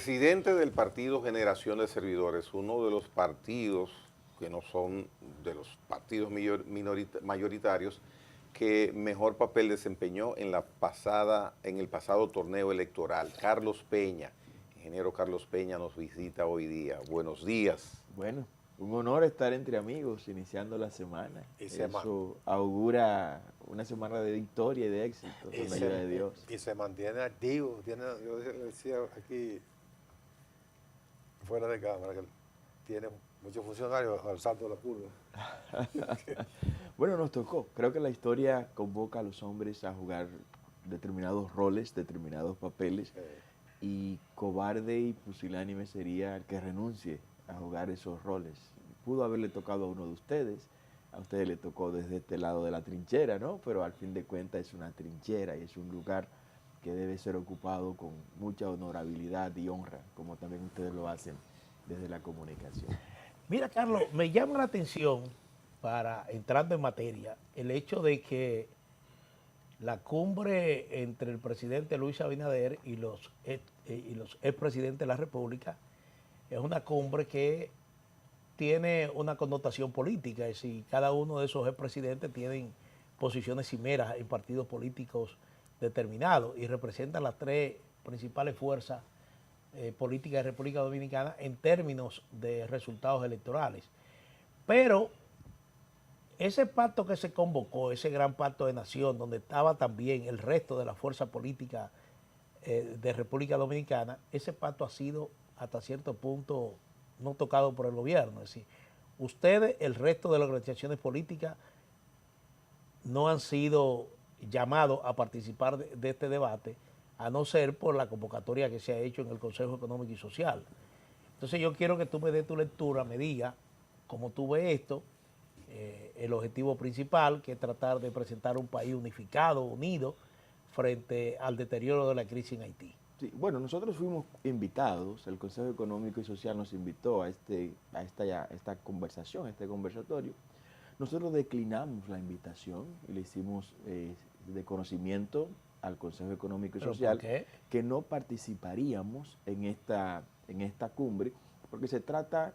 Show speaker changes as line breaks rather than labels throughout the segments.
presidente del partido Generación de Servidores, uno de los partidos que no son de los partidos mayoritarios, que mejor papel desempeñó en el pasado torneo electoral. Carlos Peña, ingeniero Carlos Peña nos visita hoy día. Buenos días.
Bueno, un honor estar entre amigos iniciando la semana.
Y
Eso augura una semana de victoria y de éxito con la ayuda de Dios.
Y se mantiene activo. Yo le decía aquí, fuera de cámara, que tiene muchos funcionarios al salto de la curva.
Bueno, nos tocó. Creo que la historia convoca a los hombres a jugar determinados roles, determinados papeles, y cobarde y pusilánime sería el que renuncie a jugar esos roles. Pudo haberle tocado a uno de a ustedes le tocó desde este lado de la trinchera, ¿no? Pero al fin de cuentas es una trinchera y es un lugar que debe ser ocupado con mucha honorabilidad y honra, como también ustedes lo hacen desde la comunicación.
Mira, Carlos, me llama la atención, para entrando en materia, el hecho de que la cumbre entre el presidente Luis Abinader y los expresidentes de la República es una cumbre que tiene una connotación política, es decir, cada uno de esos expresidentes tienen posiciones cimeras en partidos políticos determinados y representan las tres principales fuerzas políticas de República Dominicana en términos de resultados electorales. Pero ese pacto que se convocó, ese gran pacto de nación, donde estaba también el resto de la fuerza política de República Dominicana, ese pacto ha sido hasta cierto punto no tocado por el gobierno. Es decir, ustedes, el resto de las organizaciones políticas, no han sido llamados a participar de este debate, a no ser por la convocatoria que se ha hecho en el Consejo Económico y Social. Entonces yo quiero que tú me des tu lectura, me digas cómo tú ves esto, el objetivo principal, que es tratar de presentar un país unificado, unido, frente al deterioro de la crisis en Haití.
Sí, bueno, nosotros fuimos invitados, el Consejo Económico y Social nos invitó a esta conversación, a este conversatorio. Nosotros declinamos la invitación y le hicimos de conocimiento al Consejo Económico y Social que no participaríamos en esta cumbre, porque se trata,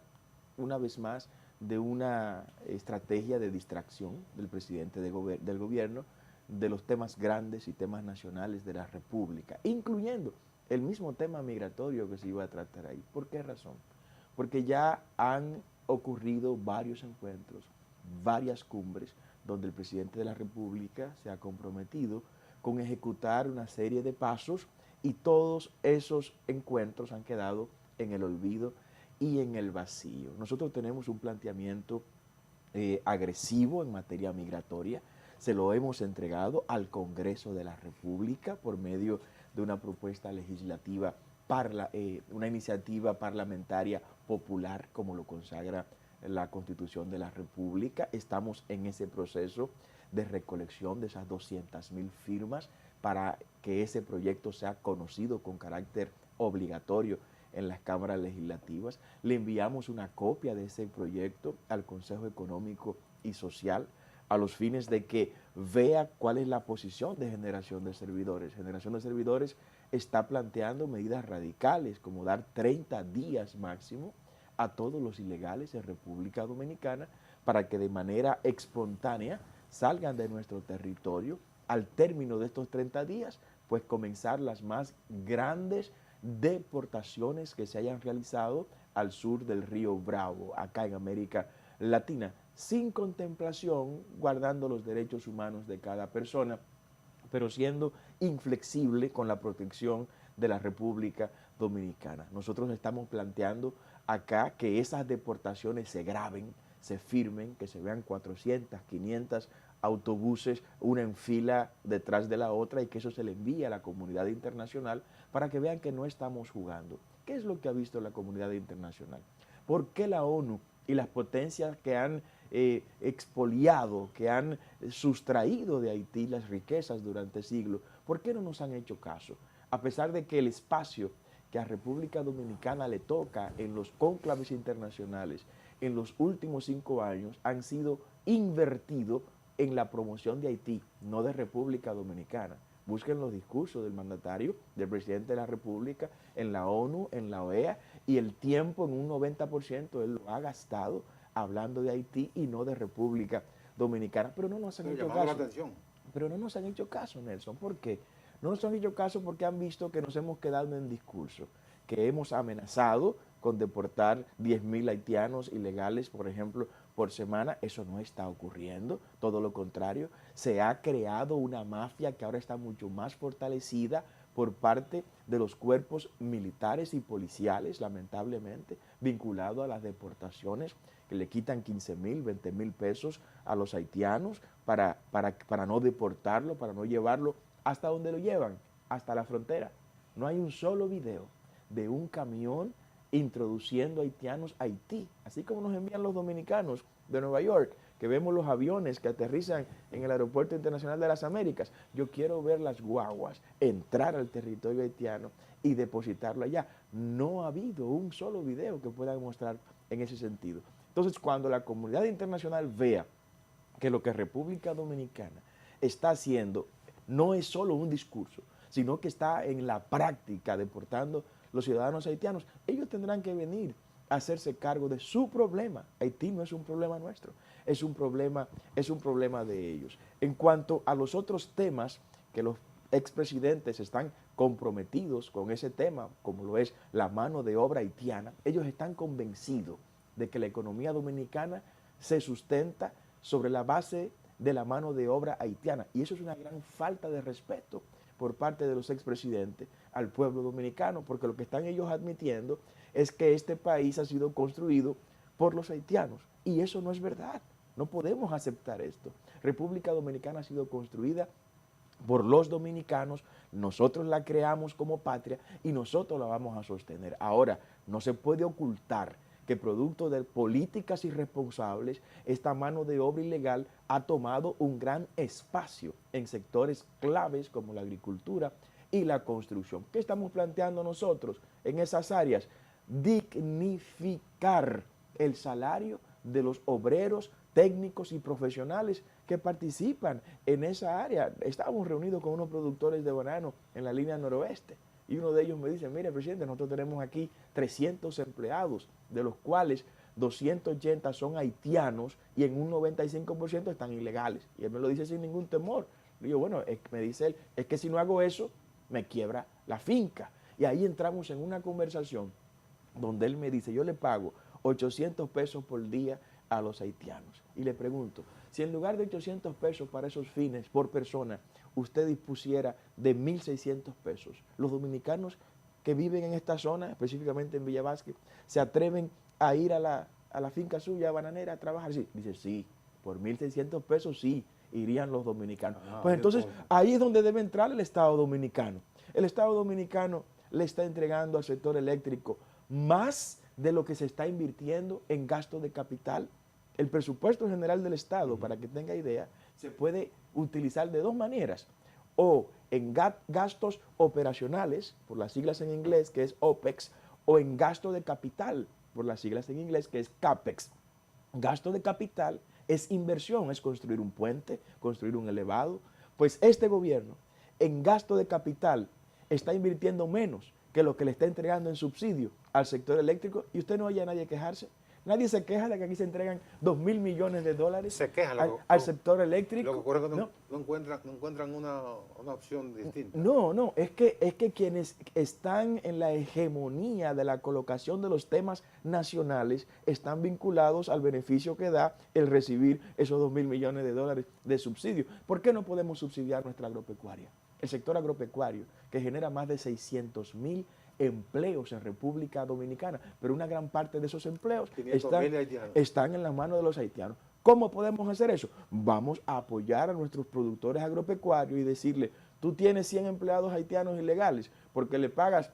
una vez más, de una estrategia de distracción del presidente del gobierno de los temas grandes y temas nacionales de la República, incluyendo el mismo tema migratorio que se iba a tratar ahí. ¿Por qué razón? Porque ya han ocurrido varios encuentros, varias cumbres, donde el presidente de la República se ha comprometido con ejecutar una serie de pasos y todos esos encuentros han quedado en el olvido y en el vacío. Nosotros tenemos un planteamiento agresivo en materia migratoria, se lo hemos entregado al Congreso de la República por medio de una propuesta legislativa, una iniciativa parlamentaria popular, como lo consagra la Constitución de la República. Estamos en ese proceso de recolección de esas 200,000 firmas para que ese proyecto sea conocido con carácter obligatorio en las cámaras legislativas. Le enviamos una copia de ese proyecto al Consejo Económico y Social a los fines de que vea cuál es la posición de Generación de Servidores. Generación de Servidores está planteando medidas radicales, como dar 30 días máximo a todos los ilegales en República Dominicana para que de manera espontánea salgan de nuestro territorio. Al término de estos 30 días, pues comenzar las más grandes deportaciones que se hayan realizado al sur del río Bravo, acá en América Latina, sin contemplación, guardando los derechos humanos de cada persona, pero siendo inflexible con la protección de la República Dominicana. Nosotros estamos planteando acá que esas deportaciones se graben, se firmen, que se vean 400, 500 autobuses, una en fila detrás de la otra, y que eso se le envíe a la comunidad internacional para que vean que no estamos jugando. ¿Qué es lo que ha visto la comunidad internacional? ¿Por qué la ONU y las potencias que han expoliado, que han sustraído de Haití las riquezas durante siglos, por qué no nos han hecho caso? A pesar de que el espacio que a República Dominicana le toca en los cónclaves internacionales en los últimos 5 años han sido invertidos en la promoción de Haití, no de República Dominicana. Busquen los discursos del mandatario, del presidente de la República, en la ONU, en la OEA, y el tiempo en un 90% él lo ha gastado hablando de Haití y no de República Dominicana. Pero no nos han hecho
llamando la
caso.
atención.
Pero no nos han hecho caso, Nelson. ¿Por qué? No nos han hecho caso porque han visto que nos hemos quedado en discurso, que hemos amenazado con deportar 10.000 haitianos ilegales, por ejemplo, por semana. Eso no está ocurriendo, todo lo contrario. Se ha creado una mafia que ahora está mucho más fortalecida por parte de los cuerpos militares y policiales, lamentablemente, vinculado a las deportaciones, que le quitan 15.000, 20.000 pesos a los haitianos para no deportarlo, para no llevarlo hasta donde lo llevan, hasta la frontera. No hay un solo video de un camión introduciendo haitianos a Haití, así como nos envían los dominicanos de Nueva York, que vemos los aviones que aterrizan en el Aeropuerto Internacional de las Américas. Yo quiero ver las guaguas entrar al territorio haitiano y depositarlo allá. No ha habido un solo video que pueda mostrar en ese sentido. Entonces, cuando la comunidad internacional vea que lo que República Dominicana está haciendo no es solo un discurso, sino que está en la práctica deportando los ciudadanos haitianos, ellos tendrán que venir a hacerse cargo de su problema. Haití no es un problema nuestro, es un problema de ellos. En cuanto a los otros temas que los expresidentes están comprometidos con ese tema, como lo es la mano de obra haitiana, ellos están convencidos de que la economía dominicana se sustenta sobre la base de la mano de obra haitiana. Y eso es una gran falta de respeto por parte de los expresidentes al pueblo dominicano, porque lo que están ellos admitiendo es que este país ha sido construido por los haitianos. Y eso no es verdad. No podemos aceptar esto. República Dominicana ha sido construida por los dominicanos, nosotros la creamos como patria y nosotros la vamos a sostener. Ahora, no se puede ocultar que producto de políticas irresponsables, esta mano de obra ilegal ha tomado un gran espacio en sectores claves como la agricultura y la construcción. ¿Qué estamos planteando nosotros en esas áreas? Dignificar el salario de los obreros, técnicos y profesionales que participan en esa área. Estábamos reunidos con unos productores de banano en la línea noroeste. Y uno de ellos me dice, mire, presidente, nosotros tenemos aquí 300 empleados, de los cuales 280 son haitianos y en un 95% están ilegales. Y él me lo dice sin ningún temor. Le digo, bueno, me dice él, es que si no hago eso, me quiebra la finca. Y ahí entramos en una conversación donde él me dice, yo le pago 800 pesos por día a los haitianos. Y le pregunto, si en lugar de 800 pesos para esos fines por persona, usted dispusiera de 1.600 pesos, los dominicanos que viven en esta zona, específicamente en Villa Vázquez, se atreven a ir a la finca suya bananera a trabajar. Sí. Dice, sí, por 1.600 pesos sí, irían los dominicanos. Pues entonces, ahí es donde debe entrar el Estado dominicano. El Estado dominicano le está entregando al sector eléctrico más de lo que se está invirtiendo en gasto de capital. El presupuesto general del Estado, para que tenga idea, se puede utilizar de dos maneras, o en gastos operacionales, por las siglas en inglés, que es OPEX, o en gasto de capital, por las siglas en inglés, que es CAPEX. Gasto de capital es inversión, es construir un puente, construir un elevado. Pues este gobierno, en gasto de capital, está invirtiendo menos que lo que le está entregando en subsidio al sector eléctrico, y usted no oye a nadie quejarse. Nadie se queja de que aquí se entregan 2.000 millones de dólares
se quejan,
al sector eléctrico.
Lo que ocurre es que no encuentran una opción distinta.
No, es que quienes están en la hegemonía de la colocación de los temas nacionales están vinculados al beneficio que da el recibir esos 2.000 millones de dólares de subsidio. ¿Por qué no podemos subsidiar nuestra agropecuaria? El sector agropecuario, que genera más de 600.000 empleos en República Dominicana, pero una gran parte de esos empleos están en las manos de los haitianos. ¿Cómo podemos hacer eso? Vamos a apoyar a nuestros productores agropecuarios y decirle, tú tienes 100 empleados haitianos ilegales porque le pagas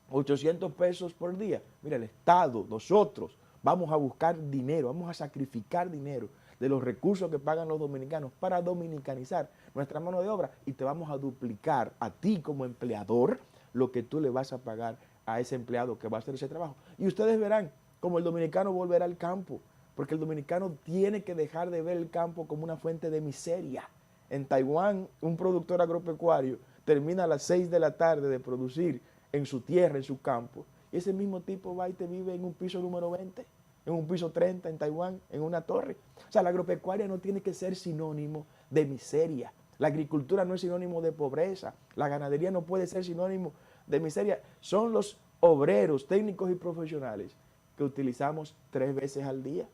800 pesos por día. Mira, el Estado, nosotros, vamos a buscar dinero, vamos a sacrificar dinero de los recursos que pagan los dominicanos para dominicanizar nuestra mano de obra y te vamos a duplicar a ti como empleador lo que tú le vas a pagar a ese empleado que va a hacer ese trabajo. Y ustedes verán cómo el dominicano volverá al campo, porque el dominicano tiene que dejar de ver el campo como una fuente de miseria. En Taiwán, un productor agropecuario termina a las 6 de la tarde de producir en su tierra, en su campo, y ese mismo tipo va y te vive en un piso número 20, en un piso 30 en Taiwán, en una torre. O sea, la agropecuaria no tiene que ser sinónimo de miseria. La agricultura no es sinónimo de pobreza. La ganadería no puede ser sinónimo de miseria. Son los obreros, técnicos y profesionales que utilizamos 3 veces al día.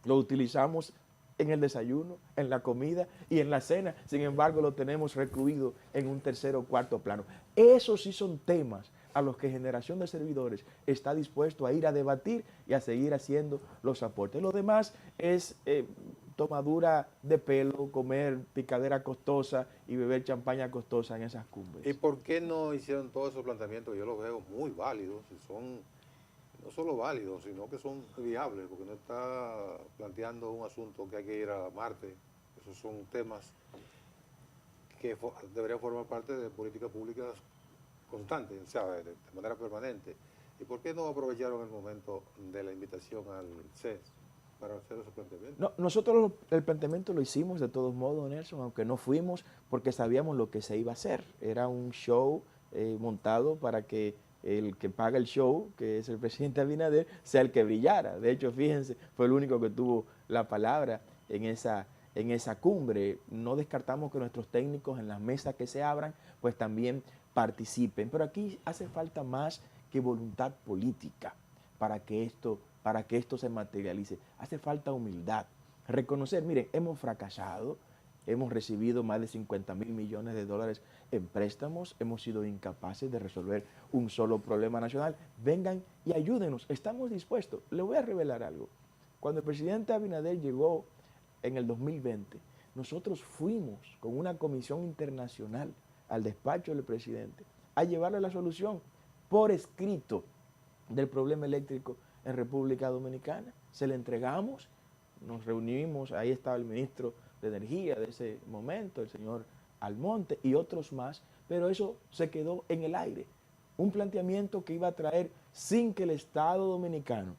Lo utilizamos en el desayuno, en la comida y en la cena. Sin embargo, lo tenemos recluido en un tercer o cuarto plano. Esos sí son temas a los que Generación de Servidores está dispuesto a ir a debatir y a seguir haciendo los aportes. Lo demás es tomadura de pelo, comer picadera costosa y beber champaña costosa en esas cumbres.
¿Y por qué no hicieron todos esos planteamientos? Yo los veo muy válidos y son no solo válidos, sino que son viables, porque no está planteando un asunto que hay que ir a Marte. Esos son temas que deberían formar parte de políticas públicas constantes, o sea, de manera permanente. ¿Y por qué no aprovecharon el momento de la invitación al CES para hacer esos planteamientos?
No, nosotros el planteamiento lo hicimos de todos modos, Nelson, aunque no fuimos porque sabíamos lo que se iba a hacer. Era un show montado para que el que paga el show, que es el presidente Abinader, sea el que brillara. De hecho, fíjense, fue el único que tuvo la palabra en esa cumbre. No descartamos que nuestros técnicos en las mesas que se abran, pues también participen. Pero aquí hace falta más que voluntad política para que esto se materialice. Hace falta humildad. Reconocer, miren, hemos fracasado, hemos recibido más de 50.000 millones de dólares en préstamos, hemos sido incapaces de resolver un solo problema nacional. Vengan y ayúdenos, estamos dispuestos. Le voy a revelar algo. Cuando el presidente Abinader llegó en el 2020, nosotros fuimos con una comisión internacional al despacho del presidente a llevarle la solución por escrito del problema eléctrico en República Dominicana. Se le entregamos, nos reunimos, ahí estaba el ministro de Energía de ese momento, el señor Almonte y otros más, pero eso se quedó en el aire. Un planteamiento que iba a traer sin que el Estado Dominicano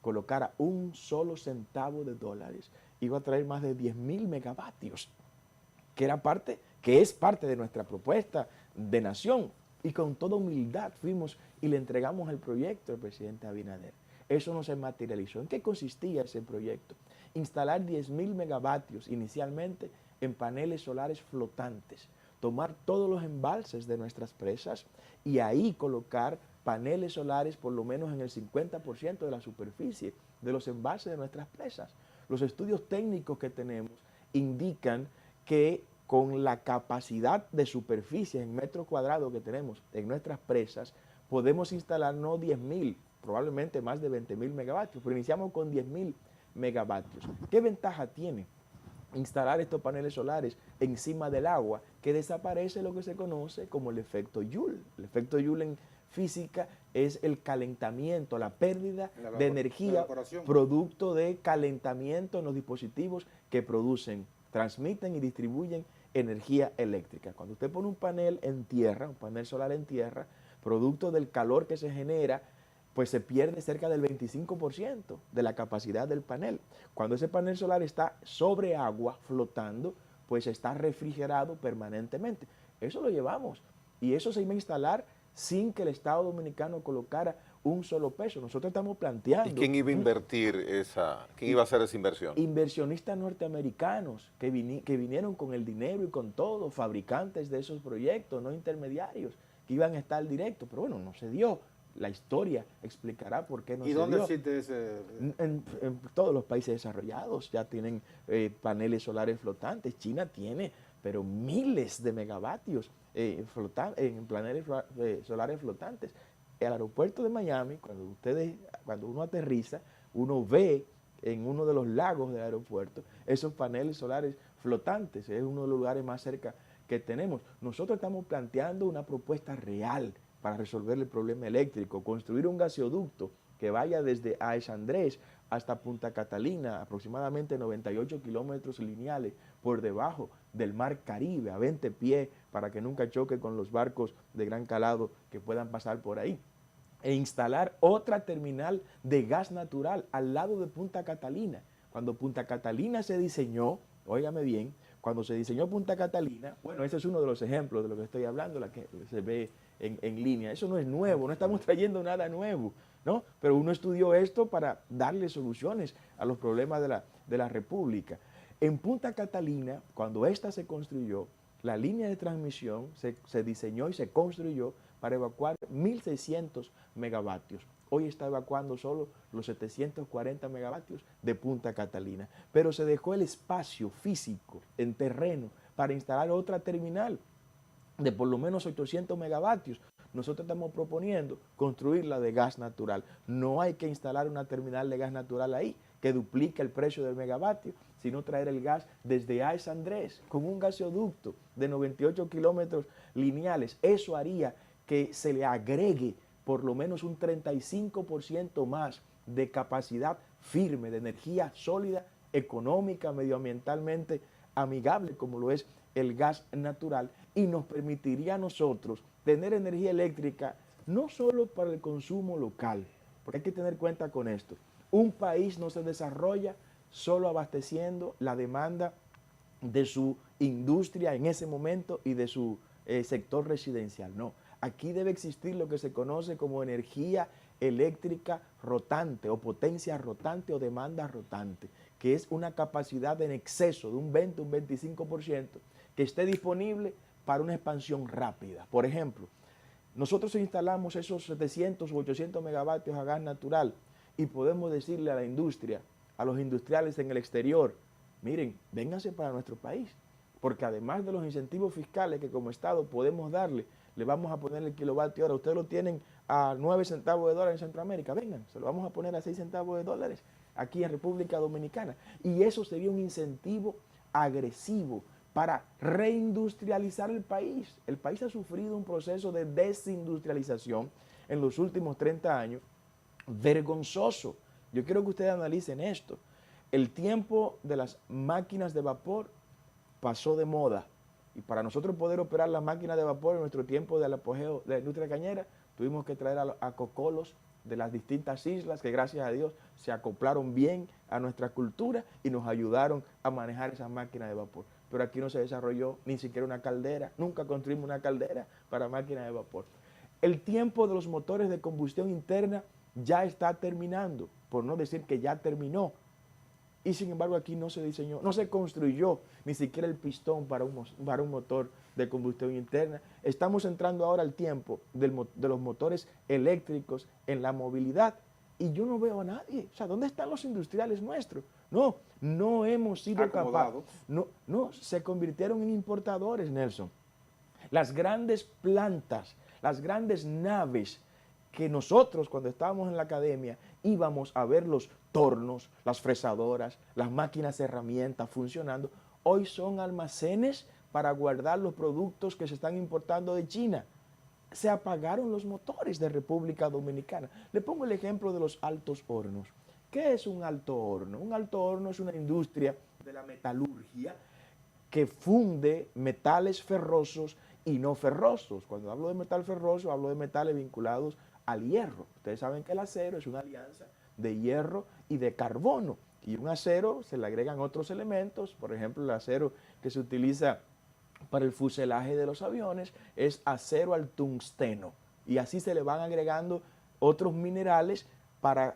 colocara un solo centavo de dólares, iba a traer más de 10.000 megavatios, que es parte de nuestra propuesta de nación. Y con toda humildad fuimos y le entregamos el proyecto al presidente Abinader. Eso no se materializó. ¿En qué consistía ese proyecto? Instalar 10.000 megavatios inicialmente en paneles solares flotantes, tomar todos los embalses de nuestras presas y ahí colocar paneles solares por lo menos en el 50% de la superficie de los embalses de nuestras presas. Los estudios técnicos que tenemos indican que con la capacidad de superficie en metros cuadrados que tenemos en nuestras presas, podemos instalar no 10.000, probablemente más de 20.000 megavatios, pero iniciamos con 10.000 megavatios. ¿Qué ventaja tiene instalar estos paneles solares encima del agua? Que desaparece lo que se conoce como el efecto Joule. El efecto Joule en física es el calentamiento, la pérdida de energía producto de calentamiento en los dispositivos que producen, transmiten y distribuyen energía eléctrica. Cuando usted pone un panel en tierra, un panel solar en tierra, producto del calor que se genera, pues se pierde cerca del 25% de la capacidad del panel. Cuando ese panel solar está sobre agua, flotando, pues está refrigerado permanentemente. Eso lo llevamos y eso se iba a instalar sin que el Estado Dominicano colocara un solo peso. Nosotros estamos planteando...
¿Y quién iba a invertir quién iba a hacer esa inversión?
Inversionistas norteamericanos que vinieron con el dinero y con todo, fabricantes de esos proyectos, no intermediarios, que iban a estar directos, pero bueno, no se dio. La historia explicará por qué no se dio.
¿Y dónde existe ese...?
En todos los países desarrollados ya tienen paneles solares flotantes. China tiene, pero miles de megavatios en paneles solares flotantes. El aeropuerto de Miami, cuando uno aterriza, uno ve en uno de los lagos del aeropuerto esos paneles solares flotantes. Es uno de los lugares más cerca que tenemos. Nosotros estamos planteando una propuesta real para resolver el problema eléctrico, construir un gasoducto que vaya desde AES Andrés hasta Punta Catalina, aproximadamente 98 kilómetros lineales por debajo del mar Caribe, a 20 pies, para que nunca choque con los barcos de gran calado que puedan pasar por ahí. E instalar otra terminal de gas natural al lado de Punta Catalina. Cuando Punta Catalina se diseñó, óigame bien, cuando se diseñó Punta Catalina, bueno, ese es uno de los ejemplos de lo que estoy hablando, la que se ve en línea. Eso no es nuevo, no estamos trayendo nada nuevo, ¿no? Pero uno estudió esto para darle soluciones a los problemas de la República. En Punta Catalina, cuando esta se construyó, la línea de transmisión se diseñó y se construyó para evacuar 1.600 megavatios. Hoy está evacuando solo los 740 megavatios de Punta Catalina. Pero se dejó el espacio físico en terreno para instalar otra terminal de por lo menos 800 megavatios. Nosotros estamos proponiendo construirla de gas natural. No hay que instalar una terminal de gas natural ahí que duplique el precio del megavatio, sino traer el gas desde AES Andrés con un gasoducto de 98 kilómetros lineales. Eso haría que se le agregue por lo menos un 35% más de capacidad firme, de energía sólida, económica, medioambientalmente amigable, como lo es el gas natural, y nos permitiría a nosotros tener energía eléctrica no solo para el consumo local, porque hay que tener cuenta con esto. Un país no se desarrolla solo abasteciendo la demanda de su industria en ese momento y de su sector residencial, no. Aquí debe existir lo que se conoce como energía eléctrica rotante o potencia rotante o demanda rotante, que es una capacidad en exceso de un 20, un 25% que esté disponible para una expansión rápida. Por ejemplo, nosotros instalamos esos 700 u 800 megavatios a gas natural y podemos decirle a la industria, a los industriales en el exterior, miren, vénganse para nuestro país, porque además de los incentivos fiscales que como Estado podemos darle, le vamos a poner el kilovatio hora. Ustedes lo tienen a 9 centavos de dólar en Centroamérica, vengan, se lo vamos a poner a 6 centavos de dólares aquí en República Dominicana. Y eso sería un incentivo agresivo para reindustrializar el país. El país ha sufrido un proceso de desindustrialización en los últimos 30 años, vergonzoso. Yo quiero que ustedes analicen esto. El tiempo de las máquinas de vapor pasó de moda. Y para nosotros poder operar las máquinas de vapor en nuestro tiempo del apogeo de la industria cañera, tuvimos que traer a cocolos de las distintas islas que gracias a Dios se acoplaron bien a nuestra cultura y nos ayudaron a manejar esas máquinas de vapor. Pero aquí no se desarrolló ni siquiera una caldera, nunca construimos una caldera para máquinas de vapor. El tiempo de los motores de combustión interna ya está terminando, por no decir que ya terminó. Y sin embargo aquí no se diseñó, no se construyó ni siquiera el pistón para un motor de combustión interna. Estamos entrando ahora al tiempo de los motores eléctricos en la movilidad y yo no veo a nadie. O sea, ¿dónde están los industriales nuestros? No hemos sido capaces. No, se convirtieron en importadores, Nelson. Las grandes plantas, las grandes naves que nosotros cuando estábamos en la academia íbamos a ver los tornos, las fresadoras, las máquinas herramientas funcionando, hoy son almacenes para guardar los productos que se están importando de China. Se apagaron los motores de República Dominicana. Le pongo el ejemplo de los altos hornos. ¿Qué es un alto horno? Un alto horno es una industria de la metalurgia que funde metales ferrosos y no ferrosos. Cuando hablo de metal ferroso, hablo de metales vinculados al hierro. Ustedes saben que el acero es una alianza de hierro y de carbono. Y un acero se le agregan otros elementos, por ejemplo, el acero que se utiliza para el fuselaje de los aviones es acero al tungsteno. Y así se le van agregando otros minerales para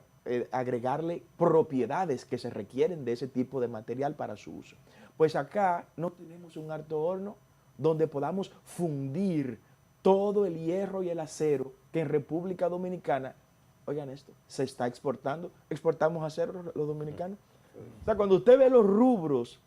agregarle propiedades que se requieren de ese tipo de material para su uso. Pues acá no tenemos un alto horno donde podamos fundir todo el hierro y el acero que en República Dominicana, oigan esto, se está exportando. Exportamos acero los dominicanos. O sea, cuando usted ve los rubros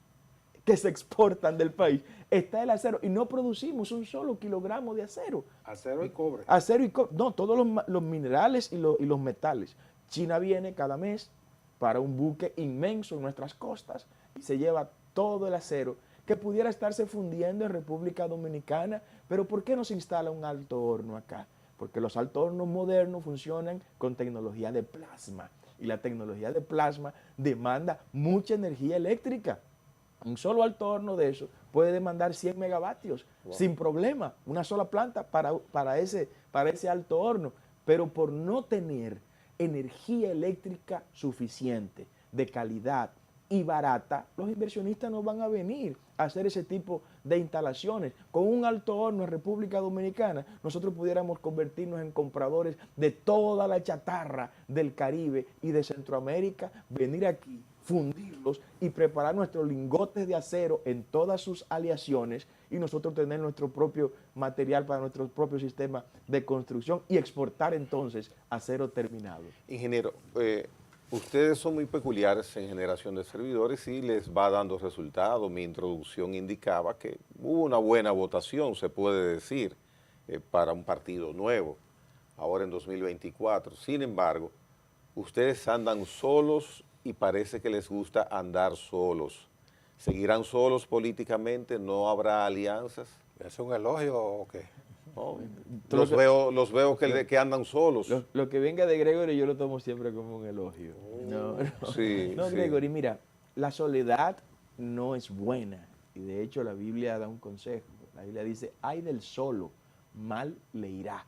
que se exportan del país, está el acero y no producimos un solo kilogramo de acero.
Acero y cobre.
Acero y cobre, no, todos los minerales y los metales. China viene cada mes para un buque inmenso en nuestras costas y se lleva todo el acero que pudiera estarse fundiendo en República Dominicana. Pero ¿por qué no se instala un alto horno acá? Porque los altos hornos modernos funcionan con tecnología de plasma y la tecnología de plasma demanda mucha energía eléctrica. Un solo alto horno de eso puede demandar 100 megavatios sin problema, una sola planta para ese alto horno. Pero por no tener energía eléctrica suficiente, de calidad y barata, los inversionistas no van a venir a hacer ese tipo de instalaciones. Con un alto horno en República Dominicana, nosotros pudiéramos convertirnos en compradores de toda la chatarra del Caribe y de Centroamérica, venir aquí, fundirlos y preparar nuestros lingotes de acero en todas sus aleaciones y nosotros tener nuestro propio material para nuestro propio sistema de construcción y exportar entonces acero terminado.
Ingeniero, ustedes son muy peculiares en generación de servidores y les va dando resultados. Mi introducción indicaba que hubo una buena votación, se puede decir, para un partido nuevo, ahora en 2024. Sin embargo, ustedes andan solos y parece que les gusta andar solos. ¿Seguirán solos políticamente? ¿No habrá alianzas?
¿Es un elogio o qué?
No,
Todo
los veo que andan solos.
Lo que venga de Gregory yo lo tomo siempre como un elogio. No,
Sí,
no,
sí.
Gregory, mira, la soledad no es buena. Y de hecho la Biblia da un consejo. La Biblia dice, ay del solo, mal le irá.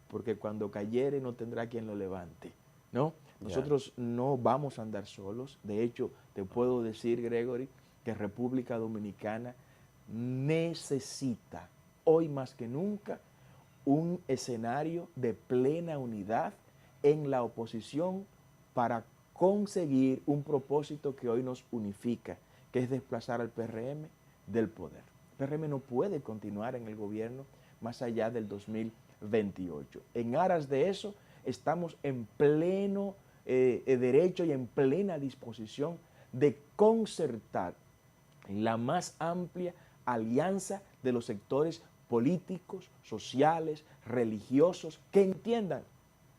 Porque cuando cayere no tendrá quien lo levante. ¿No? Nosotros no vamos a andar solos. De hecho, te puedo decir, Gregory, que República Dominicana necesita, hoy más que nunca, un escenario de plena unidad en la oposición para conseguir un propósito que hoy nos unifica, que es desplazar al PRM del poder. El PRM no puede continuar en el gobierno más allá del 2028. En aras de eso, estamos en pleno derecho y en plena disposición de concertar la más amplia alianza de los sectores políticos, sociales, religiosos, que entiendan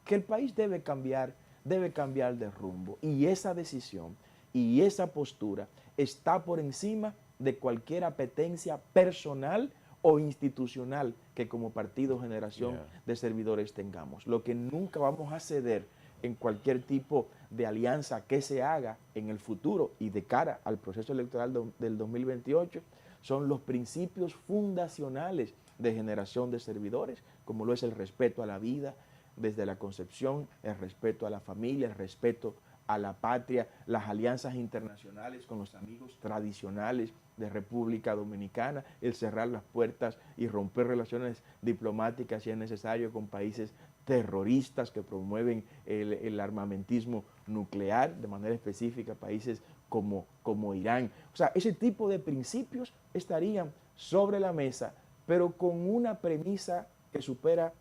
que el país debe cambiar de rumbo. Y esa decisión y esa postura está por encima de cualquier apetencia personal o institucional que como partido Generación de Servidores tengamos. Lo que nunca vamos a ceder en cualquier tipo de alianza que se haga en el futuro y de cara al proceso electoral del 2028 son los principios fundacionales de Generación de Servidores, como lo es el respeto a la vida desde la concepción, el respeto a la familia, el respeto a la patria, las alianzas internacionales con los amigos tradicionales de República Dominicana, el cerrar las puertas y romper relaciones diplomáticas si es necesario con países terroristas que promueven el armamentismo nuclear, de manera específica países como Irán. O sea, ese tipo de principios estarían sobre la mesa, pero con una premisa que supera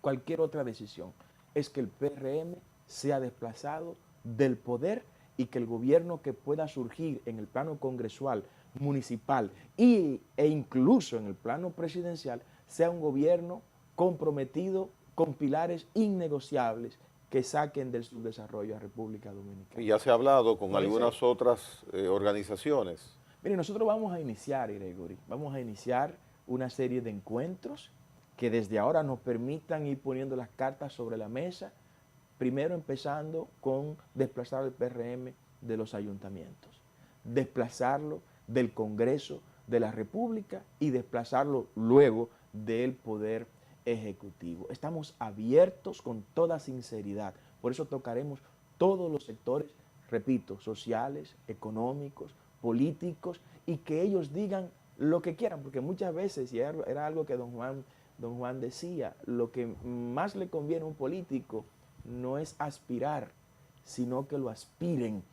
cualquier otra decisión, es que el PRM sea desplazado del poder y que el gobierno que pueda surgir en el plano congresual, municipal e incluso en el plano presidencial sea un gobierno comprometido con pilares innegociables que saquen del subdesarrollo a República Dominicana.
Y ya se ha hablado con
Puede
algunas
ser.
otras organizaciones.
Mire, nosotros vamos a iniciar, Gregory, vamos a iniciar una serie de encuentros que desde ahora nos permitan ir poniendo las cartas sobre la mesa, primero empezando con desplazar al PRM de los ayuntamientos, desplazarlo del Congreso de la República y desplazarlo luego del Poder Ejecutivo. Estamos abiertos con toda sinceridad, por eso tocaremos todos los sectores, repito, sociales, económicos, políticos, y que ellos digan lo que quieran, porque muchas veces, y era algo que don Juan decía, lo que más le conviene a un político no es aspirar, sino que lo aspiren.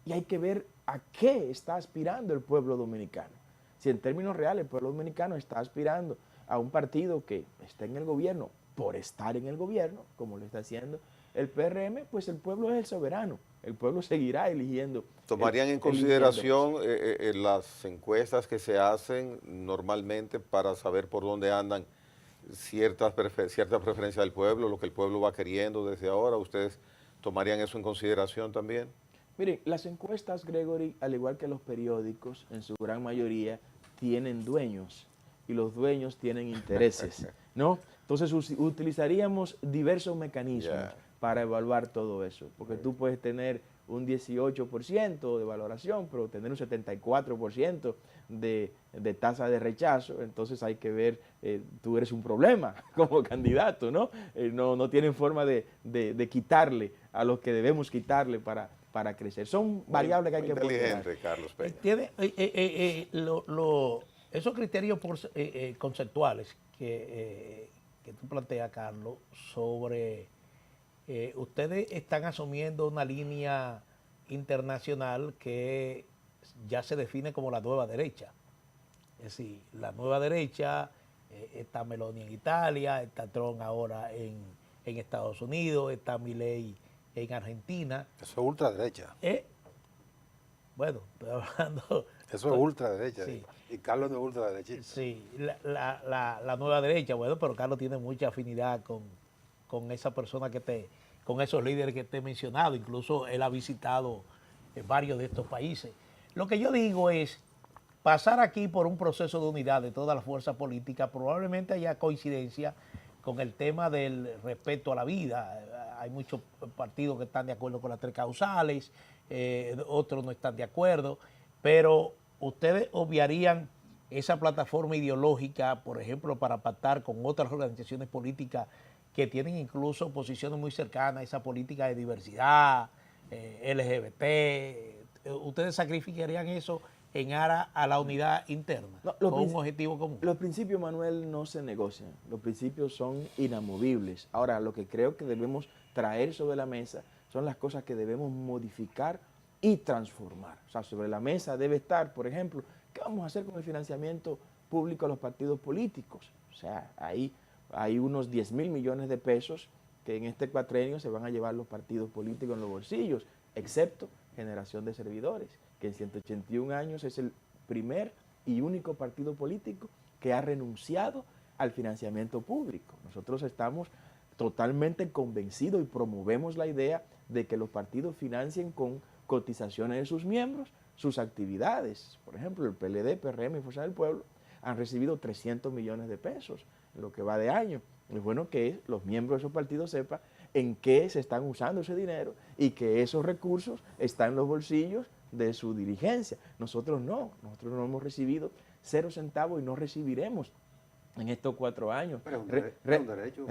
Y hay que ver a qué está aspirando el pueblo dominicano. Si en términos reales el pueblo dominicano está aspirando a un partido que está en el gobierno por estar en el gobierno, como lo está haciendo el PRM, pues el pueblo es el soberano. El pueblo seguirá eligiendo.
¿Tomarían en consideración las encuestas que se hacen normalmente para saber por dónde andan cierta preferencia del pueblo, lo que el pueblo va queriendo desde ahora? ¿Ustedes tomarían eso en consideración también?
Miren, las encuestas, Gregory, al igual que los periódicos, en su gran mayoría, tienen dueños y los dueños tienen intereses, ¿no? Entonces utilizaríamos diversos mecanismos para evaluar todo eso, porque tú puedes tener un 18% de valoración, pero tener un 74% de tasa de rechazo, entonces hay que ver, tú eres un problema como candidato, ¿no? No tienen forma de quitarle a los que debemos quitarle para para crecer. Son variables que hay
Muy
que ponderar.
inteligente, Carlos Peña.
Tiene esos criterios conceptuales que tú planteas, Carlos, sobre ustedes están asumiendo una línea internacional que ya se define como la nueva derecha. Es decir, la nueva derecha, está Meloni en Italia, está Trump ahora en Estados Unidos, está Milei en Argentina.
Eso es ultraderecha.
Bueno, estoy hablando...
Eso es ultraderecha.
Sí.
Y Carlos no es ultraderechista.
Sí, la nueva derecha, bueno, pero Carlos tiene mucha afinidad con esa persona con esos líderes que te he mencionado, incluso él ha visitado varios de estos países. Lo que yo digo es, pasar aquí por un proceso de unidad de todas las fuerzas políticas, probablemente haya coincidencia con el tema del respeto a la vida. Hay muchos partidos que están de acuerdo con las 3 causales, otros no están de acuerdo, pero ustedes obviarían esa plataforma ideológica, por ejemplo, para pactar con otras organizaciones políticas que tienen incluso posiciones muy cercanas a esa política de diversidad, LGBT. ¿Ustedes sacrificarían eso en aras a la unidad interna,
No,
con un objetivo común?
Los principios, Manuel, no se negocian. Los principios son inamovibles. Ahora, lo que creo que debemos traer sobre la mesa son las cosas que debemos modificar y transformar. O sea, sobre la mesa debe estar, por ejemplo, ¿qué vamos a hacer con el financiamiento público a los partidos políticos? O sea, ahí hay unos 10.000 millones de pesos que en este cuatrenio se van a llevar los partidos políticos en los bolsillos, excepto generación de servidores, que en 181 años es el primer y único partido político que ha renunciado al financiamiento público. Nosotros estamos totalmente convencidos y promovemos la idea de que los partidos financien con cotizaciones de sus miembros sus actividades. Por ejemplo, el PLD, PRM y Fuerza del Pueblo han recibido 300 millones de pesos en lo que va de año. Es bueno que los miembros de esos partidos sepan en qué se están usando ese dinero y que esos recursos están en los bolsillos de su dirigencia. Nosotros no hemos recibido 0 centavos y no recibiremos en estos 4 años.
Pero es un derecho.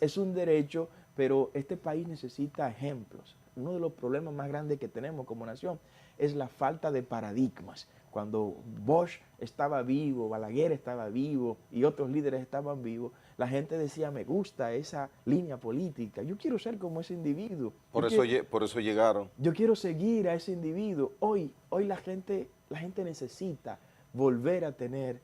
Es un derecho, pero este país necesita ejemplos. Uno de los problemas más grandes que tenemos como nación es la falta de paradigmas. Cuando Bosch estaba vivo, Balaguer estaba vivo y otros líderes estaban vivos, la gente decía, me gusta esa línea política, yo quiero ser como ese individuo.
Por eso llegaron.
Yo quiero seguir a ese individuo. Hoy la gente necesita volver a tener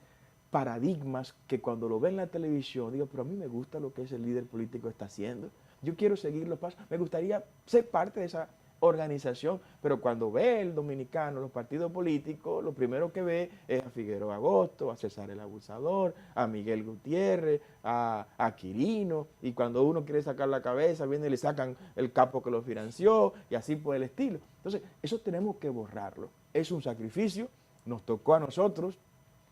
paradigmas que cuando lo ve en la televisión, digo, pero a mí me gusta lo que ese líder político está haciendo. Yo quiero seguir los pasos. Me gustaría ser parte de esa organización, pero cuando ve el dominicano los partidos políticos, lo primero que ve es a Figueroa Agosto, a César el Abusador, a Miguel Gutiérrez, a Quirino, y cuando uno quiere sacar la cabeza, viene y le sacan el capo que lo financió, y así por el estilo. Entonces, eso tenemos que borrarlo. Es un sacrificio, nos tocó a nosotros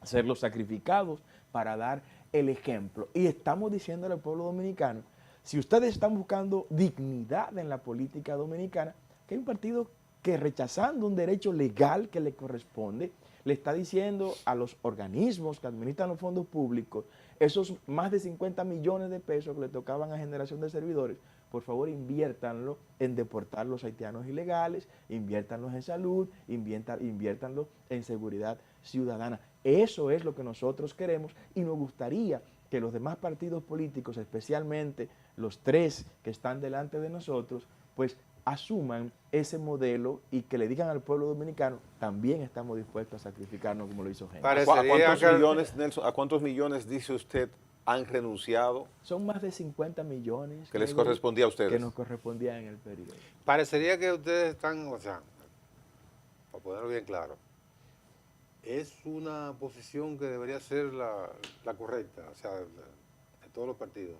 ser los sacrificados para dar el ejemplo. Y estamos diciéndole al pueblo dominicano, si ustedes están buscando dignidad en la política dominicana, que hay un partido que rechazando un derecho legal que le corresponde, le está diciendo a los organismos que administran los fondos públicos, esos más de 50 millones de pesos que le tocaban a generación de servidores, por favor inviértanlo en deportar los haitianos ilegales, inviértanlos en salud, inviértanlo en seguridad ciudadana. Eso es lo que nosotros queremos y nos gustaría que los demás partidos políticos, especialmente los 3 que están delante de nosotros, pues asuman ese modelo y que le digan al pueblo dominicano, también estamos dispuestos a sacrificarnos como lo hizo Henry.
¿A cuántos millones, dice usted, han renunciado?
Son más de 50 millones.
¿Que les correspondía a ustedes?
Que nos correspondía en el periodo.
Parecería que ustedes están, o sea, para ponerlo bien claro, es una posición que debería ser la correcta, o sea, de todos los partidos.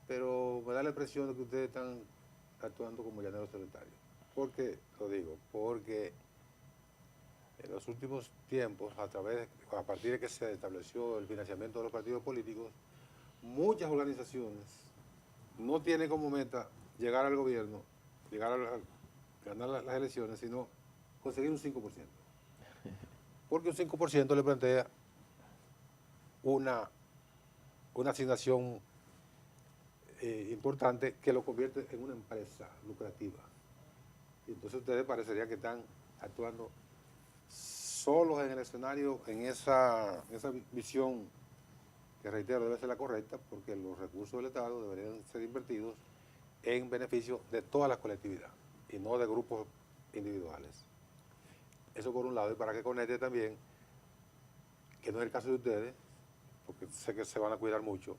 Pero me da la impresión de que ustedes están actuando como llaneros solitarios. ¿Por qué lo digo? Porque en los últimos tiempos, a partir de que se estableció el financiamiento de los partidos políticos, muchas organizaciones no tienen como meta llegar al gobierno, ganar las elecciones, sino conseguir un 5%. Porque un 5% le plantea una asignación importante que lo convierte en una empresa lucrativa. Y entonces ustedes parecería que están actuando solos en el escenario, en esa visión que, reitero, debe ser la correcta, porque los recursos del Estado deberían ser invertidos en beneficio de toda la colectividad y no de grupos individuales. Eso por un lado, y para que conecte también, que no es el caso de ustedes, porque sé que se van a cuidar mucho,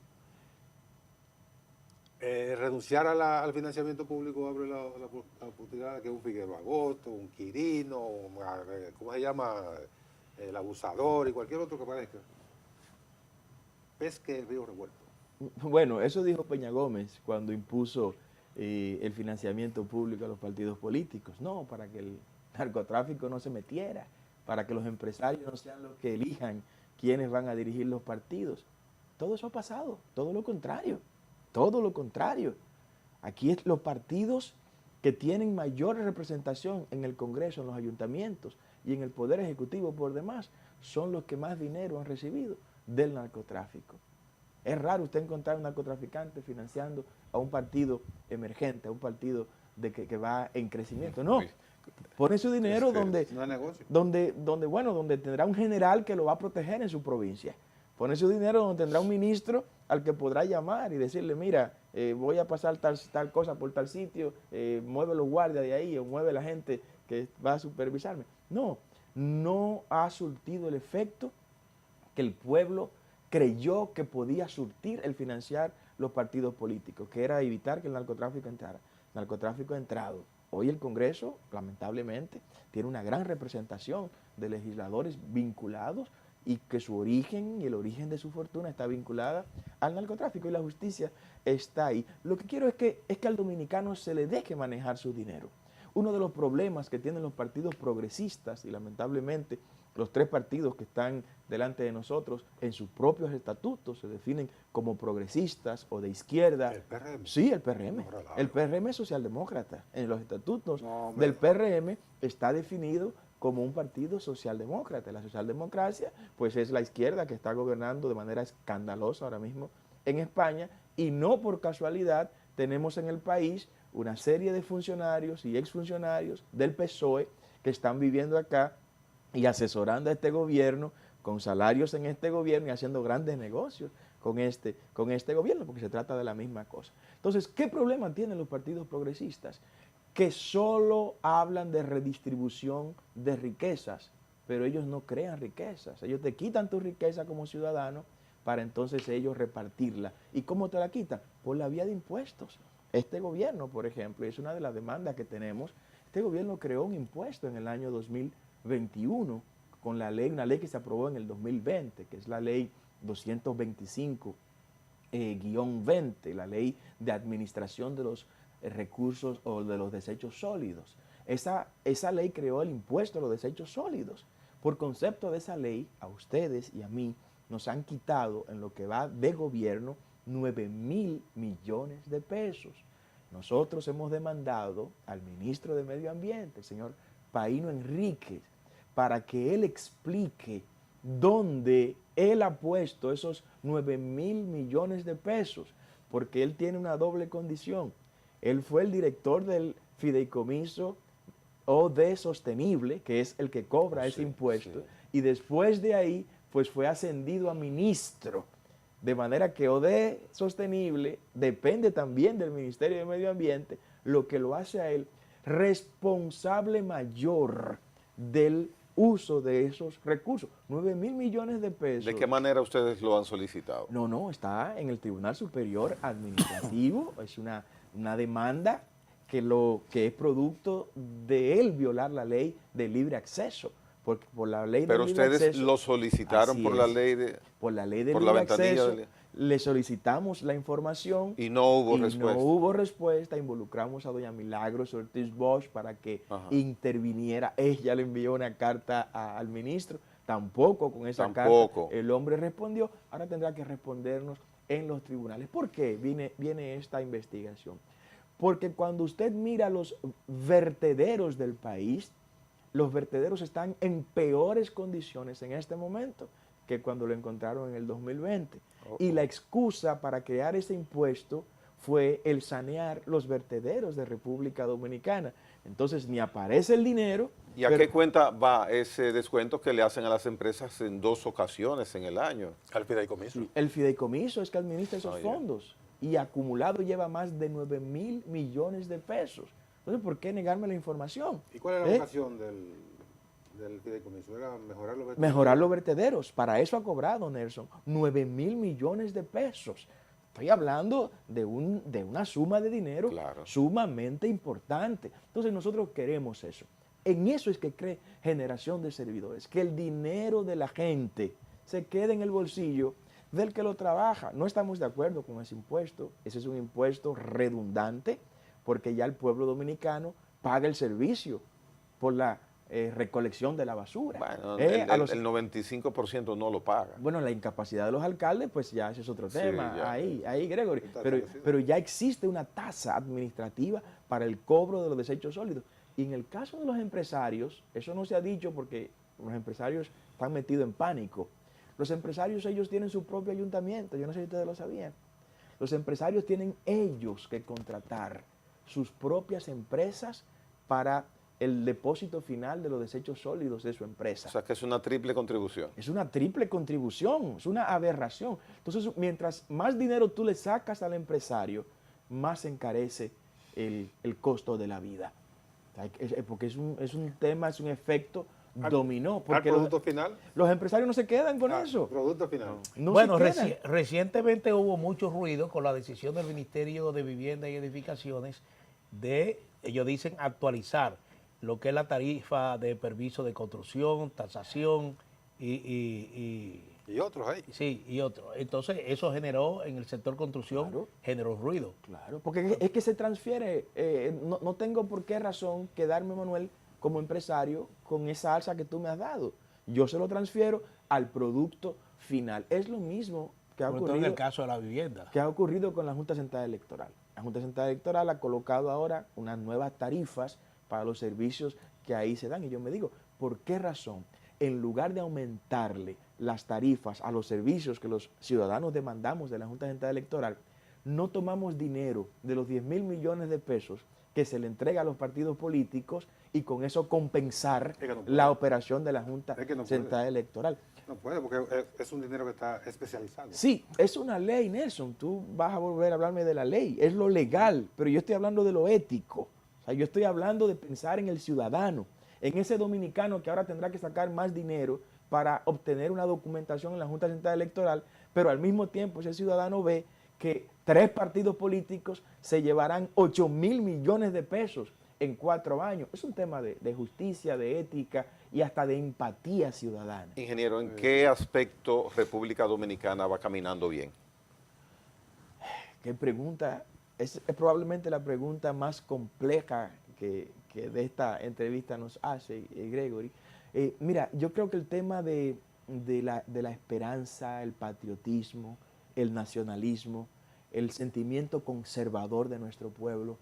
renunciar al financiamiento público abre la oportunidad de que un Figueroa Agosto, un Quirino, ¿cómo se llama? El abusador y cualquier otro que parezca, pesque el río revuelto.
Bueno, eso dijo Peña Gómez cuando impuso el financiamiento público a los partidos políticos. No, para que el narcotráfico no se metiera, para que los empresarios no sean los que elijan quiénes van a dirigir los partidos. Todo eso ha pasado, todo lo contrario, todo lo contrario. Aquí los partidos que tienen mayor representación en el Congreso, en los ayuntamientos y en el Poder Ejecutivo por demás, son los que más dinero han recibido del narcotráfico. Es raro usted encontrar un narcotraficante financiando a un partido emergente, a un partido que va en crecimiento. No, pone su dinero donde tendrá un general que lo va a proteger en su provincia. Pone su dinero donde tendrá un ministro al que podrá llamar y decirle, mira, voy a pasar tal cosa por tal sitio, mueve los guardias de ahí o mueve la gente que va a supervisarme. No, no ha surtido el efecto que el pueblo creyó que podía surtir el financiar los partidos políticos, que era evitar que el narcotráfico entrara. El narcotráfico ha entrado. Hoy el Congreso, lamentablemente, tiene una gran representación de legisladores vinculados y que su origen y el origen de su fortuna está vinculada al narcotráfico y la justicia está ahí. Lo que quiero es que al dominicano se le deje manejar su dinero. Uno de los problemas que tienen los partidos progresistas y lamentablemente los tres partidos que están delante de nosotros en sus propios estatutos se definen como progresistas o de izquierda.
¿El PRM?
Sí, el PRM. El PRM es socialdemócrata. En los estatutos del PRM está definido como un partido socialdemócrata. La socialdemocracia, pues es la izquierda que está gobernando de manera escandalosa ahora mismo en España y no por casualidad tenemos en el país una serie de funcionarios y exfuncionarios del PSOE que están viviendo acá y asesorando a este gobierno con salarios en este gobierno y haciendo grandes negocios con este gobierno, porque se trata de la misma cosa. Entonces, ¿qué problema tienen los partidos progresistas? Que solo hablan de redistribución de riquezas, pero ellos no crean riquezas. Ellos te quitan tu riqueza como ciudadano para entonces ellos repartirla. ¿Y cómo te la quitan? Por la vía de impuestos. Este gobierno, por ejemplo, y es una de las demandas que tenemos, este gobierno creó un impuesto en el año 2021 con una ley que se aprobó en el 2020, que es la ley 225-20, la ley de administración de los recursos o de los desechos sólidos. Esa ley creó el impuesto a los desechos sólidos. Por concepto de esa ley, a ustedes y a mí nos han quitado en lo que va de gobierno 9.000 millones de pesos. Nosotros hemos demandado al ministro de Medio Ambiente, el señor Paíno Enríquez, para que él explique dónde él ha puesto esos 9.000 millones de pesos, porque él tiene una doble condición. Él fue el director del fideicomiso OD Sostenible, que es el que cobra ese impuesto, y después de ahí, pues fue ascendido a ministro. De manera que OD Sostenible depende también del Ministerio de Medio Ambiente, lo que lo hace a él responsable mayor del uso de esos recursos. 9.000 millones de pesos.
¿De qué manera ustedes lo han solicitado?
No, está en el Tribunal Superior Administrativo. Es una demanda que es producto de él violar la ley de libre acceso. Porque por la ley
Pero
de libre acceso,
ustedes lo solicitaron por la ley de...
Por la ley de
por la
libre
ventanilla
acceso, le solicitamos la información
y no hubo respuesta.
No hubo respuesta. Involucramos a doña Milagros Ortiz Bosch para que interviniera. Ella le envió una carta al ministro. Tampoco con esa carta el hombre respondió. Ahora tendrá que respondernos en los tribunales. ¿Por qué viene esta investigación? Porque cuando usted mira los vertederos del país, los vertederos están en peores condiciones en este momento que cuando lo encontraron en el 2020. Y la excusa para crear ese impuesto fue el sanear los vertederos de República Dominicana. Entonces ni aparece el dinero.
¿Y a
pero-
qué cuenta va ese descuento que le hacen a las empresas en 2 ocasiones en el año?
Al fideicomiso.
Sí, el fideicomiso es que administra esos
Oye.
fondos y acumulado lleva más de 9.000 millones de pesos. Entonces, ¿por qué negarme la información?
¿Y cuál es la
¿Eh?
vocación del fideicomiso? ¿Era mejorar los
Mejorar los vertederos. Para eso ha cobrado, Nelson, 9.000 millones de pesos. Estoy hablando de una suma de dinero
Claro.
sumamente importante. Entonces nosotros queremos eso. En eso es que cree generación de servidores, que el dinero de la gente se quede en el bolsillo del que lo trabaja. No estamos de acuerdo con ese impuesto. Ese es un impuesto redundante porque ya el pueblo dominicano paga el servicio por la recolección de la basura.
Bueno,
A los-
el 95% no lo paga.
bueno, la incapacidad de los alcaldes, pues ya ese es otro
Sí,
tema.
ya.
Ahí, Gregory.
Está
Pero,
establecido.
pero ya existe una tasa administrativa para el cobro de los desechos sólidos. Y en el caso de los empresarios, eso no se ha dicho porque los empresarios están metidos en pánico. Los empresarios, ellos tienen su propio ayuntamiento. Yo no sé si ustedes lo sabían. Los empresarios tienen ellos que contratar sus propias empresas para el depósito final de los desechos sólidos de su empresa.
O sea que es una triple contribución.
Es una triple contribución, es una aberración. Entonces, mientras más dinero tú le sacas al empresario, más se encarece el costo de la vida. O sea, porque es un tema, es un efecto dominó.
¿Al
Porque
producto final?
los empresarios no se quedan con
Ah,
eso.
Producto final.
No
bueno,
se quedan.
recientemente hubo mucho ruido con la decisión del Ministerio de Vivienda y Edificaciones de, ellos dicen, actualizar lo que es la tarifa de permiso de construcción, tasación y
Y otros ahí.
sí, y otro. Entonces, eso generó en el sector construcción,
Claro.
generó ruido.
Claro, porque es que se transfiere. No tengo por qué razón quedarme, Manuel, como empresario con esa alza que tú me has dado. Yo se lo transfiero al producto final. Es lo mismo que ha
Sobre todo en
ocurrido.
el caso de la vivienda.
¿Qué ha ocurrido con la Junta Central Electoral? La Junta Central Electoral ha colocado ahora unas nuevas tarifas para los servicios que ahí se dan. Y yo me digo, ¿por qué razón? En lugar de aumentarle las tarifas a los servicios que los ciudadanos demandamos de la Junta Central Electoral, no tomamos dinero de los 10.000 millones de pesos que se le entrega a los partidos políticos y con eso compensar
Es que no puede.
la operación de la Junta
Es que no puede.
Central Electoral.
No puede, porque es un dinero que está especializado.
Sí, es una ley, Nelson. Tú vas a volver a hablarme de la ley. Es lo legal, pero yo estoy hablando de lo ético. O sea, yo estoy hablando de pensar en el ciudadano, en ese dominicano que ahora tendrá que sacar más dinero para obtener una documentación en la Junta Central Electoral, pero al mismo tiempo ese ciudadano ve que 3 partidos políticos se llevarán 8.000 millones de pesos en 4 años. Es un tema de justicia, de ética y hasta de empatía ciudadana.
Ingeniero, ¿en qué aspecto República Dominicana va caminando bien?
Qué pregunta, es probablemente la pregunta más compleja que de esta entrevista nos hace Gregory. Mira, yo creo que el tema de la esperanza, el patriotismo, el nacionalismo, el sentimiento conservador de nuestro pueblo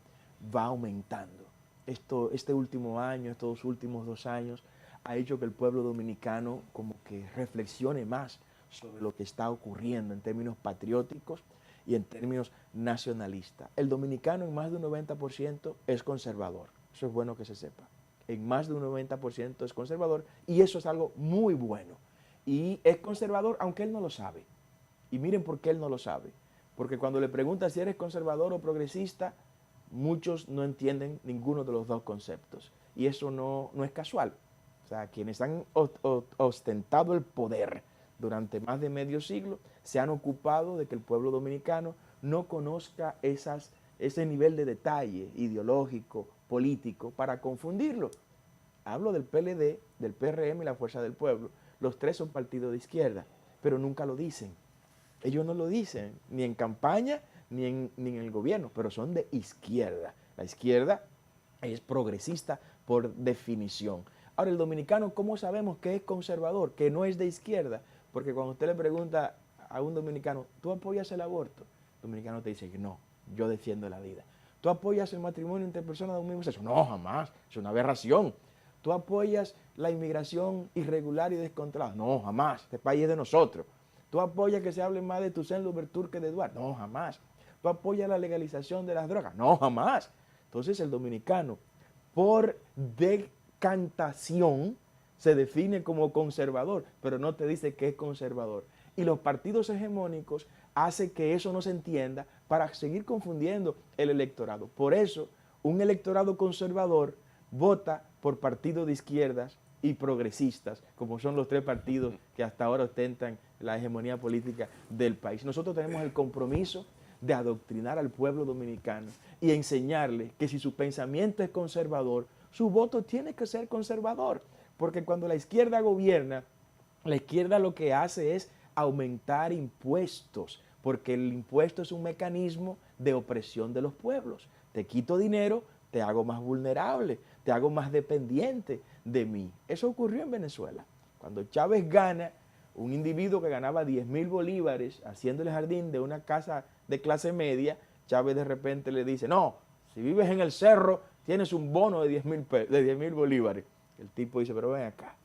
va aumentando. Este último año, estos últimos 2 años, ha hecho que el pueblo dominicano como que reflexione más sobre lo que está ocurriendo en términos patrióticos y en términos nacionalistas. El dominicano en más de un 90% es conservador. Eso es bueno que se sepa. En más de un 90% es conservador y eso es algo muy bueno. Y es conservador aunque él no lo sabe. Y miren por qué él no lo sabe. Porque cuando le preguntas si eres conservador o progresista, muchos no entienden ninguno de los dos conceptos. Y eso no es casual. O sea, quienes han ostentado el poder durante más de medio siglo se han ocupado de que el pueblo dominicano no conozca ese nivel de detalle ideológico, político, para confundirlo. Hablo del PLD, del PRM y la Fuerza del Pueblo. Los 3 son partidos de izquierda, pero nunca lo dicen. Ellos no lo dicen, ni en campaña, ni en el gobierno, pero son de izquierda. La izquierda es progresista por definición. Ahora, el dominicano, ¿cómo sabemos que es conservador, que no es de izquierda? Porque cuando usted le pregunta a un dominicano, ¿tú apoyas el aborto? El dominicano te dice que no, yo defiendo la vida. ¿Tú apoyas el matrimonio entre personas de un mismo sexo? No, jamás, es una aberración. ¿Tú apoyas la inmigración irregular y descontrolada? No, jamás, este país es de nosotros. ¿Tú apoyas que se hable más de Toussaint Louverture que de Eduardo? No, jamás. tú apoyas la legalización de las drogas. No, jamás. Entonces el dominicano, por decantación, se define como conservador, pero no te dice que es conservador. Y los partidos hegemónicos hacen que eso no se entienda para seguir confundiendo el electorado. Por eso, un electorado conservador vota por partidos de izquierdas y progresistas, como son los tres partidos que hasta ahora ostentan la hegemonía política del país. Nosotros tenemos el compromiso de adoctrinar al pueblo dominicano y enseñarle que si su pensamiento es conservador, su voto tiene que ser conservador, porque cuando la izquierda gobierna, la izquierda lo que hace es aumentar impuestos, porque el impuesto es un mecanismo de opresión de los pueblos. Te quito dinero, te hago más vulnerable, te hago más dependiente de mí. Eso ocurrió en Venezuela. Cuando Chávez gana, un individuo que ganaba 10,000 bolívares haciendo el jardín de una casa de clase media, Chávez de repente le dice, no, si vives en el cerro, tienes un bono de 10,000 bolívares. El tipo dice, pero ven acá,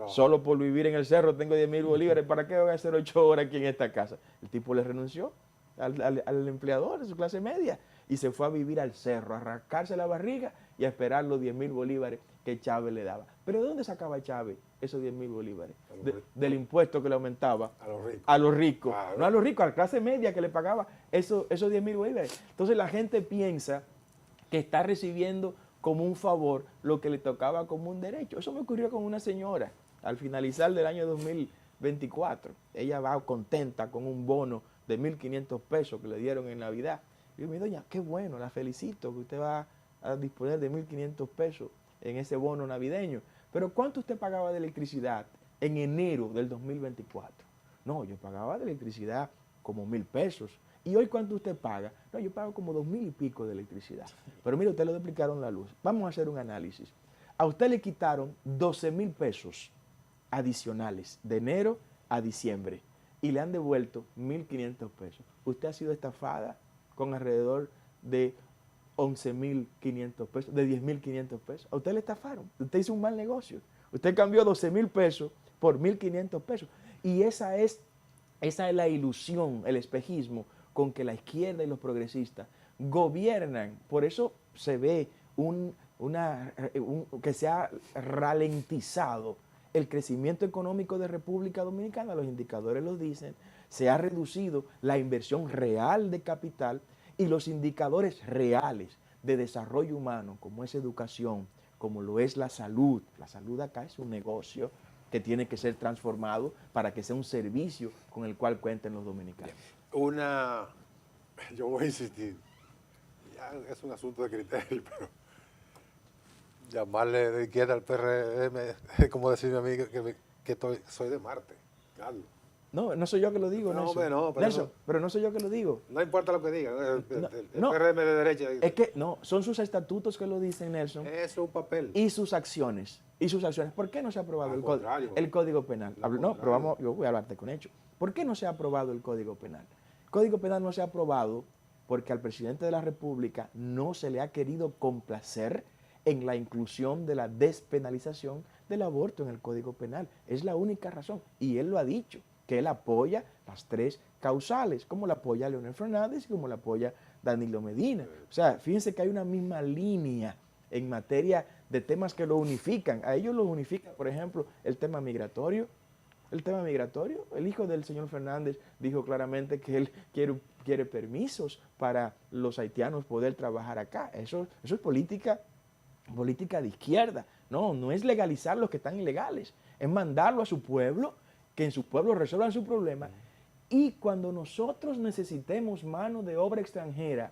solo por vivir en el cerro tengo 10,000 bolívares, ¿para qué voy a hacer 8 horas aquí en esta casa? El tipo le renunció al empleador de su clase media y se fue a vivir al cerro, a rascarse la barriga y a esperar los 10,000 bolívares que Chávez le daba. ¿Pero de dónde sacaba Chávez esos 10,000 bolívares? Del impuesto que le aumentaba a los ricos.
Claro.
No a los ricos, a la clase media que le pagaba esos 10,000 bolívares. Entonces la gente piensa que está recibiendo como un favor lo que le tocaba como un derecho. Eso me ocurrió con una señora al finalizar del año 2024. Ella va contenta con un bono de 1,500 pesos que le dieron en Navidad. Y yo, mi doña, qué bueno, la felicito que usted va a disponer de 1,500 pesos en ese bono navideño. Pero ¿cuánto usted pagaba de electricidad en enero del 2024? No, yo pagaba de electricidad como 1,000 pesos. ¿Y hoy cuánto usted paga? No, yo pago como 2,000 y pico de electricidad. Pero mire, usted le duplicaron la luz. Vamos a hacer un análisis. A usted le quitaron 12,000 pesos adicionales de enero a diciembre y le han devuelto 1,500 pesos. Usted ha sido estafada con alrededor de 11,500 pesos, de 10,500 pesos. A usted le estafaron. Usted hizo un mal negocio. Usted cambió 12,000 pesos por 1,500 pesos. Y esa es la ilusión, el espejismo con que la izquierda y los progresistas gobiernan. Por eso se ve que se ha ralentizado el crecimiento económico de República Dominicana, los indicadores lo dicen, se ha reducido la inversión real de capital y los indicadores reales de desarrollo humano, como es educación, como lo es la salud. La salud acá es un negocio que tiene que ser transformado para que sea un servicio con el cual cuenten los dominicanos.
Yo voy a insistir, ya es un asunto de criterio, pero llamarle de izquierda al PRM es como decirme a mí que soy de Marte, Carlos.
No, no soy yo que lo digo,
No,
Nelson.
hombre, no, pero
Nelson, pero no soy yo que lo digo.
No importa lo que digan, el
No,
PRM de derecha.
Es que no, son sus estatutos que lo dicen, Nelson,
Eso es un papel.
y sus acciones. ¿Por qué no se ha aprobado el Código Penal? No, pero yo voy a hablarte con hechos. ¿Por qué no se ha aprobado el Código Penal? El Código Penal no se ha aprobado porque al presidente de la República no se le ha querido complacer en la inclusión de la despenalización del aborto en el Código Penal. Es la única razón. Y él lo ha dicho, que él apoya las 3 causales, como la apoya Leonel Fernández y como la apoya Danilo Medina. O sea, fíjense que hay una misma línea en materia de temas que lo unifican. A ellos los unifica, por ejemplo, el tema migratorio. El hijo del señor Fernández dijo claramente que él quiere permisos para los haitianos poder trabajar acá. Eso es política de izquierda. No es legalizar los que están ilegales, es mandarlo a su pueblo, que en su pueblo resuelvan su problema. Y cuando nosotros necesitemos mano de obra extranjera,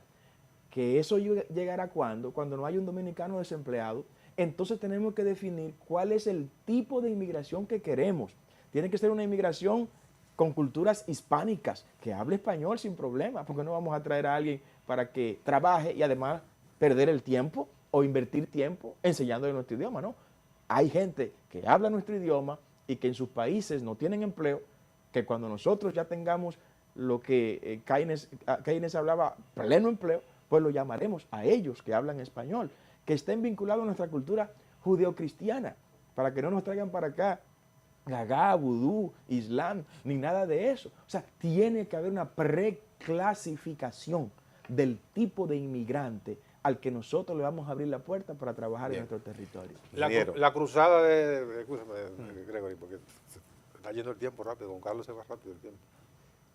que eso llegará cuando no haya un dominicano desempleado, entonces tenemos que definir cuál es el tipo de inmigración que queremos. Tiene que ser una inmigración con culturas hispánicas, que hable español sin problema, porque no vamos a traer a alguien para que trabaje y además perder el tiempo o invertir tiempo enseñándole nuestro idioma, ¿no? Hay gente que habla nuestro idioma y que en sus países no tienen empleo, que cuando nosotros ya tengamos lo que Keynes hablaba, pleno empleo, pues lo llamaremos a ellos que hablan español, que estén vinculados a nuestra cultura judeocristiana, para que no nos traigan para acá gagá, vudú, islam, ni nada de eso. O sea, tiene que haber una preclasificación del tipo de inmigrante al que nosotros le vamos a abrir la puerta para trabajar
Bien.
en nuestro territorio.
La cruzada escúchame, Gregory, porque se está yendo el tiempo rápido, con Carlos se va rápido el tiempo.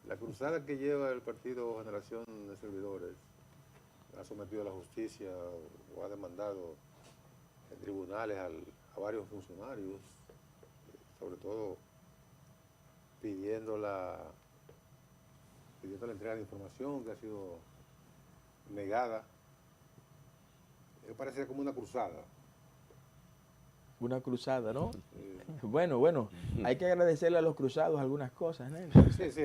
La cruzada que lleva el partido Generación de Servidores ha sometido a la justicia o ha demandado en tribunales a varios funcionarios, sobre todo pidiendo la entrega de información que ha sido negada. Parece como una cruzada.
Una cruzada, ¿no? Bueno, hay que agradecerle a los cruzados algunas cosas, ¿no?
Sí.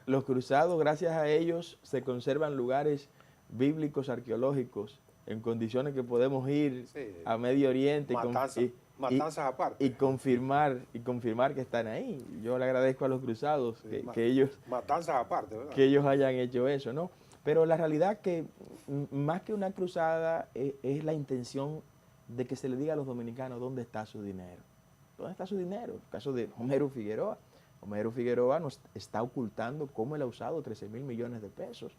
Los cruzados, gracias a ellos, se conservan lugares bíblicos, arqueológicos, en condiciones que podemos ir a Medio Oriente
matanzas aparte.
y confirmar que están ahí. Yo le agradezco a los cruzados que ellos...
Matanzas aparte, ¿verdad?
Que ellos hayan hecho eso, ¿no? Pero la realidad que más que una cruzada es la intención de que se le diga a los dominicanos dónde está su dinero. ¿Dónde está su dinero? El caso de Homero Figueroa. Homero Figueroa nos está ocultando cómo él ha usado 13,000 millones de pesos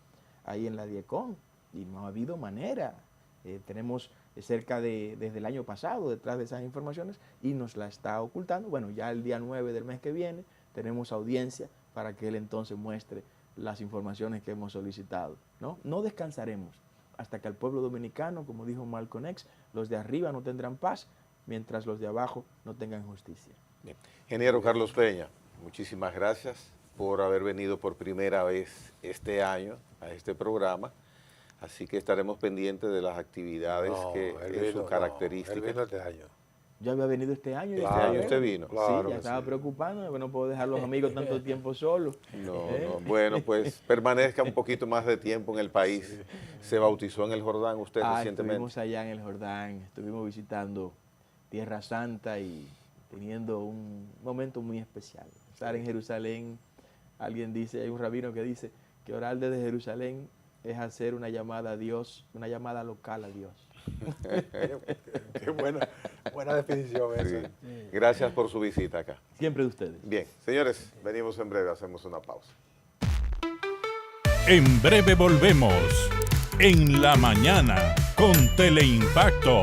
ahí en la DIECON y no ha habido manera. Tenemos desde el año pasado detrás de esas informaciones y nos la está ocultando. Bueno, ya el día 9 del mes que viene tenemos audiencia para que él entonces muestre las informaciones que hemos solicitado. No descansaremos hasta que al pueblo dominicano, como dijo Malcolm X, los de arriba no tendrán paz, mientras los de abajo no tengan justicia.
Bien. Ingeniero Carlos Peña, muchísimas gracias por haber venido por primera vez este año a este programa. Así que estaremos pendientes de las actividades que es su característica.
Él vino este año.
Yo había venido este año.
Este año usted vino.
Claro
sí, ya estaba preocupándome, porque no puedo dejar a los amigos tanto tiempo solos.
No. Bueno, pues permanezca un poquito más de tiempo en el país. Sí. Se bautizó en el Jordán usted recientemente.
Estuvimos allá en el Jordán, estuvimos visitando Tierra Santa y teniendo un momento muy especial. Estar en Jerusalén, alguien dice, hay un rabino que dice que orar desde Jerusalén es hacer una llamada a Dios, una llamada local a Dios.
Qué buena definición esa.
Sí. Gracias por su visita acá.
Siempre de ustedes.
Bien, señores, venimos en breve, hacemos una pausa.
En breve volvemos. En la mañana con Teleimpacto.